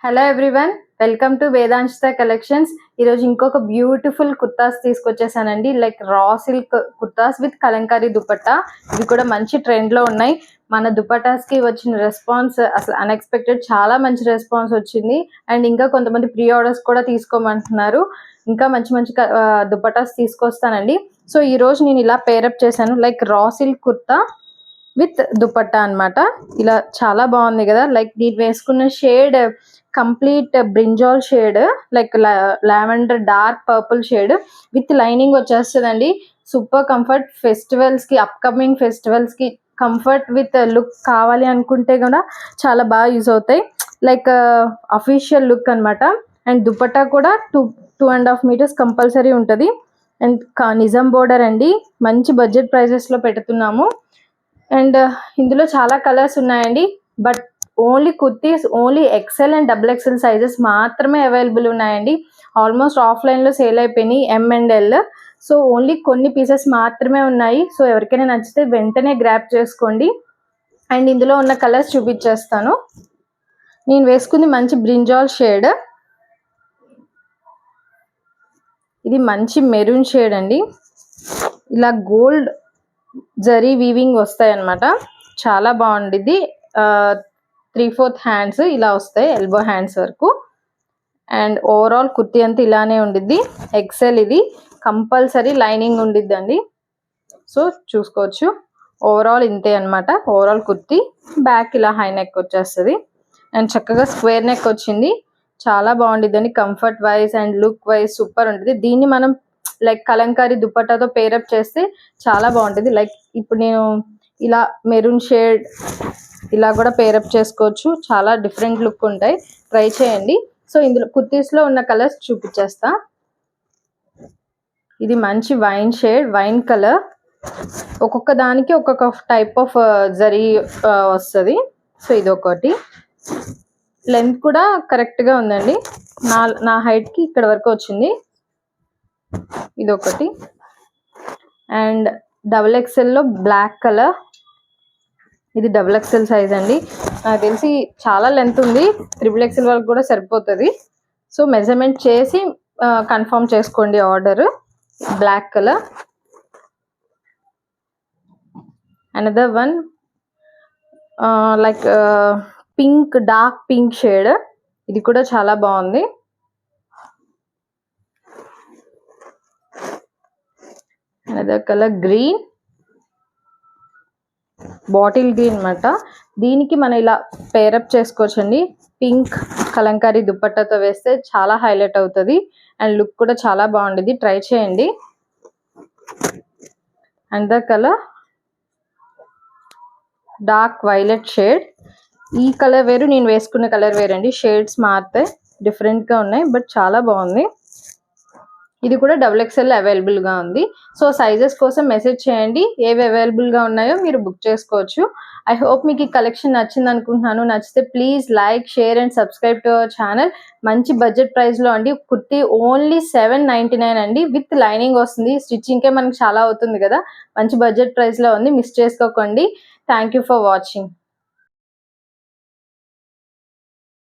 Hello everyone, welcome to Vedanshita collections. ఈరోజు ఇంకొక beautiful kurtas తీసుకొచ్చేసానండి. Like raw silk kurtas with kalamkari dupatta. ఇవి కూడా మంచి ట్రెండ్లో ఉన్నాయి. మన దుపట్టాస్కి వచ్చిన రెస్పాన్స్ అసలు అన్ఎక్స్పెక్టెడ్, చాలా మంచి రెస్పాన్స్ వచ్చింది. అండ్ ఇంకా కొంతమంది ప్రీ ఆర్డర్స్ కూడా తీసుకోమంటున్నారు. ఇంకా మంచి మంచి దుపట్టాస్ తీసుకొస్తానండి. సో ఈరోజు నేను ఇలా పేరప్ చేశాను. Like raw silk kurta with dupatta అనమాట. ఇలా చాలా బాగుంది కదా. లైక్ నేను వేసుకున్న shade complete brinjal shade, like lavender dark purple shade with lining వచ్చేస్తుందండి. Super comfort. ఫెస్టివల్స్ కి, అప్కమింగ్ ఫెస్టివల్స్ కి కంఫర్ట్ విత్ లుక్ కావాలి అనుకుంటే కూడా చాలా బాగా యూజ్ అవుతాయి. లైక్ అఫీషియల్ లుక్ అనమాట. అండ్ దుపట్టా కూడా 2.5 మీటర్స్ కంపల్సరీ ఉంటుంది. అండ్ నిజాం బోర్డర్ అండి. మంచి బడ్జెట్ ప్రైజెస్లో పెడుతున్నాము. అండ్ ఇందులో చాలా కలర్స్ ఉన్నాయండి. But only kurtis only XL and XXL sizes మాత్రమే అవైలబుల్ ఉన్నాయండి. ఆల్మోస్ట్ ఆఫ్లైన్లో సేల్ అయిపోయినాయి M and L. So only కొన్ని పీసెస్ మాత్రమే ఉన్నాయి. సో ఎవరికైనా నచ్చితే వెంటనే గ్రాప్ చేసుకోండి. అండ్ ఇందులో ఉన్న కలర్స్ చూపించేస్తాను. నేను వేసుకుంది మంచి బ్రింజాల్ షేడ్. ఇది మంచి మెరూన్ షేడ్ అండి. ఇలా గోల్డ్ జరీ వీవింగ్ వస్తాయి అన్నమాట. చాలా బాగుండిద్ది. 3/4 హ్యాండ్స్ ఇలా వస్తాయి, ఎల్బో హ్యాండ్స్ వరకు. అండ్ ఓవరాల్ కుర్తీ అంతా ఇలానే ఉండిద్ది. ఎక్సెల్ ఇది కంపల్సరీ లైనింగ్ ఉండిద్దండి. సో చూసుకోవచ్చు. ఓవరాల్ ఇంతే అనమాట. ఓవరాల్ కుర్తీ బ్యాక్ ఇలా హై నెక్ వచ్చేస్తుంది. అండ్ చక్కగా స్క్వేర్ నెక్ వచ్చింది. చాలా బాగుండిద్దండి. Comfort wise and look wise super ఉంటుంది. దీన్ని మనం లైక్ కలంకారీ దుపట్టాతో పేరప్ చేస్తే చాలా బాగుంటుంది. లైక్ ఇప్పుడు నేను ఇలా మెరూన్ షేడ్ ఇలా కూడా పేరప్ చేసుకోవచ్చు. చాలా డిఫరెంట్ లుక్ ఉంటాయి. ట్రై చేయండి. సో ఇందులో కుర్తీస్లో ఉన్న కలర్స్ చూపించేస్తా. ఇది మంచి వైన్ షేడ్, వైన్ కలర్. ఒక్కొక్క దానికి ఒక్కొక్క టైప్ ఆఫ్ జరీ వస్తుంది. సో ఇది ఒకటి. లెంత్ కూడా కరెక్ట్గా ఉందండి. నా హైట్కి ఇక్కడ వరకు వచ్చింది. ఇదొకటి. అండ్ XXLలో బ్లాక్ కలర్. ఇది XXL సైజ్ అండి. నాకు తెలిసి చాలా లెంత్ ఉంది. XXL వరకు కూడా సరిపోతుంది. సో మెజర్మెంట్ చేసి కన్ఫర్మ్ చేసుకోండి order. Black colour. Another one like pink, dark pink shade. ఇది కూడా చాలా బాగుంది. Another colour green, bottle green అనమాట. దీనికి మనం ఇలా పేరప్ చేసుకోవచ్చండి. పింక్ కలంకారీ దుపట్టాతో వేస్తే చాలా హైలైట్ అవుతుంది. అండ్ లుక్ కూడా చాలా బాగుంటుంది. ట్రై చేయండి. Another colour dark violet shade. ఈ కలర్ వేరు, నేను వేసుకున్న కలర్ వేరండి. షేడ్స్ మారుతాయి, డిఫరెంట్గా ఉన్నాయి. బట్ చాలా బాగుంది. ఇది కూడా XXL అవైలబుల్గా ఉంది. సో సైజెస్ కోసం మెసేజ్ చేయండి. ఏవి అవైలబుల్గా ఉన్నాయో మీరు బుక్ చేసుకోవచ్చు. ఐ హోప్ మీకు ఈ కలెక్షన్ నచ్చింది అనుకుంటున్నాను. నచ్చితే please like, share and subscribe to our channel. మంచి బడ్జెట్ ప్రైస్లో అండి. కుర్తీ ఓన్లీ 799 అండి. విత్ లైనింగ్ వస్తుంది. స్టిచ్చింగ్కే మనకి చాలా అవుతుంది కదా. మంచి బడ్జెట్ ప్రైస్లో ఉంది. మిస్ చేసుకోకండి. Thank you for watching.